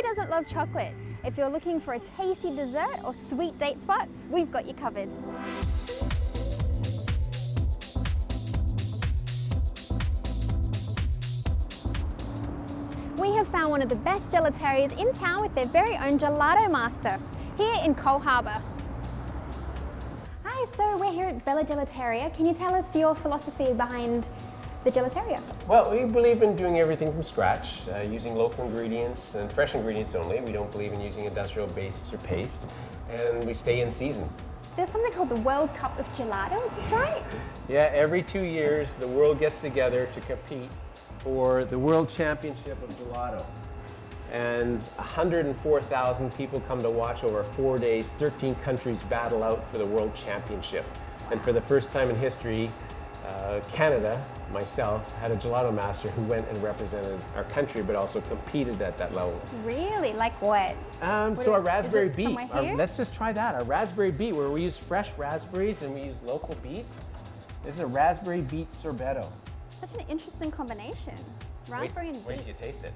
doesn't love chocolate? If you're looking for a tasty dessert or sweet date spot, we've got you covered. We have found one of the best gelaterias in town with their very own gelato master, here in Cole Harbour. Hi, so we're here at Bella Gelateria. Can you tell us your philosophy behind the gelateria? Well, we believe in doing everything from scratch, using local ingredients and fresh ingredients only. We don't believe in using industrial bases or paste, and we stay in season. There's something called the World Cup of Gelato, is this right? Yeah, every 2 years the world gets together to compete for the World Championship of Gelato. And 104,000 people come to watch over 4 days. 13 countries battle out for the World Championship. And for the first time in history, Canada, myself, had a gelato master who went and represented our country, but also competed at that level. Really? Like what? So our raspberry beet. Let's just try that. Our raspberry beet, where we use fresh raspberries and we use local beets. This is a raspberry beet sorbetto. Such an interesting combination. Raspberry and beet. Wait till you taste it.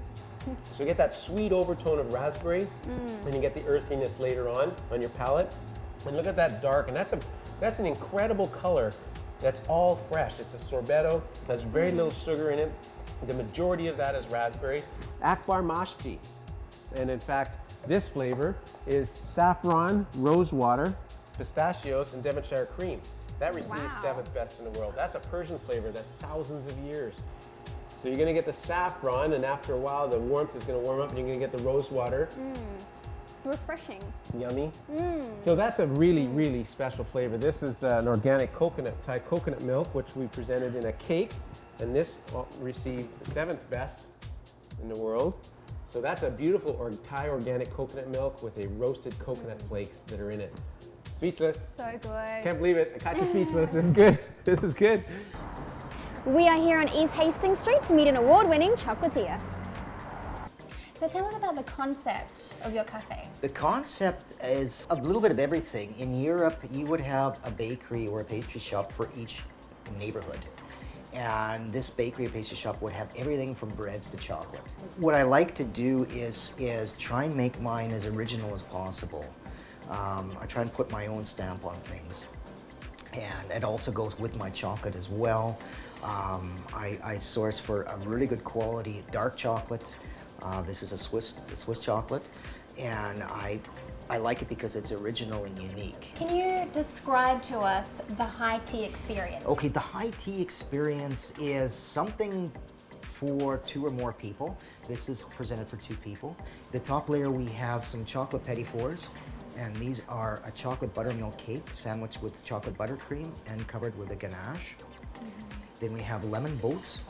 So you get that sweet overtone of raspberry, and you get the earthiness later on your palate. And look at that dark, and that's an incredible color. That's all fresh. It's a sorbetto. There's very little sugar in it. The majority of that is raspberries. Akbar Mashti. And in fact, this flavor is saffron, rose water, pistachios, and Devonshire cream. That received 7th best in the world. That's a Persian flavor that's thousands of years. So you're gonna get the saffron, and after a while, the warmth is gonna warm up, and you're gonna get the rose water. Refreshing. Yummy. So that's a really, really special flavor. This is an organic Thai coconut milk, which we presented in a cake, and this received 7th best in the world. So that's a beautiful Thai organic coconut milk with a roasted coconut flakes that are in it. Speechless. So good. Can't believe it. I caught you speechless. This is good. This is good. We are here on East Hastings Street to meet an award-winning chocolatier. So tell us about the concept of your cafe. The concept is a little bit of everything. In Europe, you would have a bakery or a pastry shop for each neighborhood. And this bakery or pastry shop would have everything from breads to chocolate. What I like to do is try and make mine as original as possible. I try and put my own stamp on things. And it also goes with my chocolate as well. I source for a really good quality dark chocolate. This is a Swiss chocolate, and I like it because it's original and unique. Can you describe to us the high tea experience? Okay, the high tea experience is something for 2 or more people. This is presented for 2 people. The top layer we have some chocolate petit fours, and these are a chocolate buttermilk cake sandwiched with chocolate buttercream and covered with a ganache. Then we have lemon boats.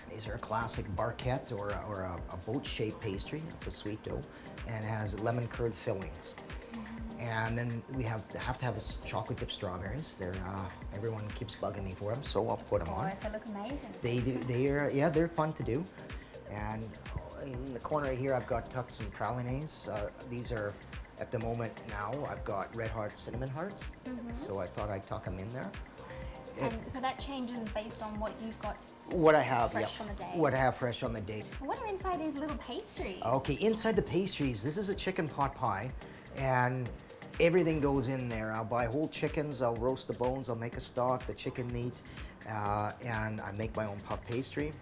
These are a classic barquette or a boat-shaped pastry. It's a sweet dough and it has lemon curd fillings. And then we have to have chocolate dipped strawberries. Everyone keeps bugging me for them, so I'll put them on. Of course, they look amazing. They're fun to do. And in the corner here, I've got tucked some pralines. These are, at the moment now, I've got red heart cinnamon hearts. So I thought I'd tuck them in there. And so that changes based on what you've got what I have, fresh on the day. What I have fresh on the day. What are inside these little pastries? Okay, inside the pastries, this is a chicken pot pie, and everything goes in there. I'll buy whole chickens, I'll roast the bones, I'll make a stock, the chicken meat, and I make my own puff pastry.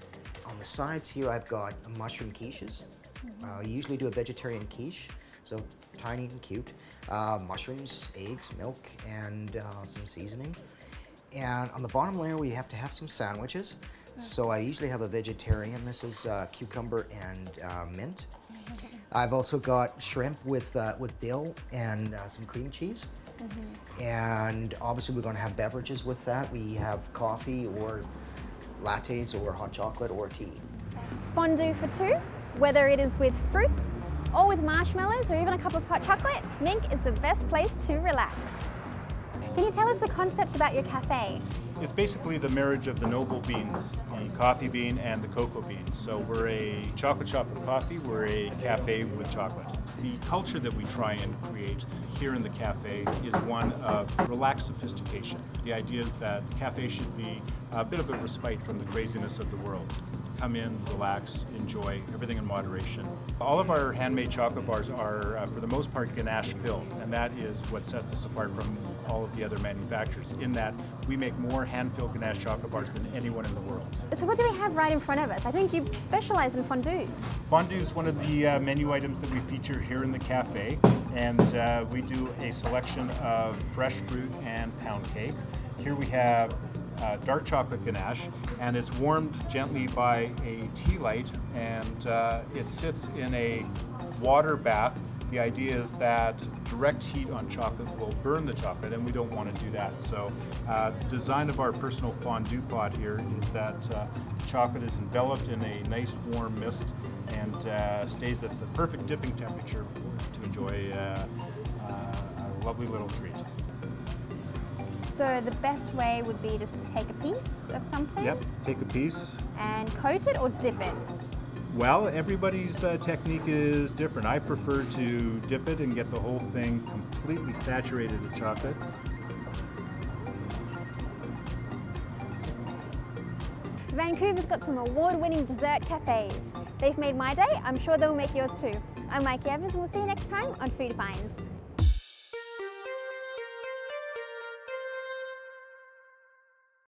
On the sides here, I've got mushroom quiches. I usually do a vegetarian quiche, so tiny and cute. Mushrooms, eggs, milk, and some seasoning. And on the bottom layer, we have to have some sandwiches. So I usually have a vegetarian. This is cucumber and mint. I've also got shrimp with dill and some cream cheese. And obviously we're going to have beverages with that. We have coffee or lattes or hot chocolate or tea. Fondue for 2, whether it is with fruits or with marshmallows or even a cup of hot chocolate, Mink is the best place to relax. Can you tell us the concept about your cafe? It's basically the marriage of the noble beans, the coffee bean and the cocoa bean. So we're a chocolate shop with coffee, we're a cafe with chocolate. The culture that we try and create here in the cafe is one of relaxed sophistication. The idea is that the cafe should be a bit of a respite from the craziness of the world. come in, relax, enjoy, everything in moderation. All of our handmade chocolate bars are, for the most part, ganache filled, and that is what sets us apart from all of the other manufacturers, in that we make more hand-filled ganache chocolate bars than anyone in the world. So what do we have right in front of us? I think you specialize in fondues. Fondue is one of the menu items that we feature here in the cafe, and we do a selection of fresh fruit and pound cake. Here we have dark chocolate ganache, and it's warmed gently by a tea light, and it sits in a water bath. The idea is that direct heat on chocolate will burn the chocolate, and we don't want to do that. So the design of our personal fondue pot here is that chocolate is enveloped in a nice warm mist and stays at the perfect dipping temperature to enjoy a lovely little treat. So the best way would be just to take a piece of something. Yep, take a piece. And coat it or dip it? Well, everybody's technique is different. I prefer to dip it and get the whole thing completely saturated in chocolate. Vancouver's got some award-winning dessert cafes. They've made my day, I'm sure they'll make yours too. I'm Mikey Evans and we'll see you next time on Food Finds.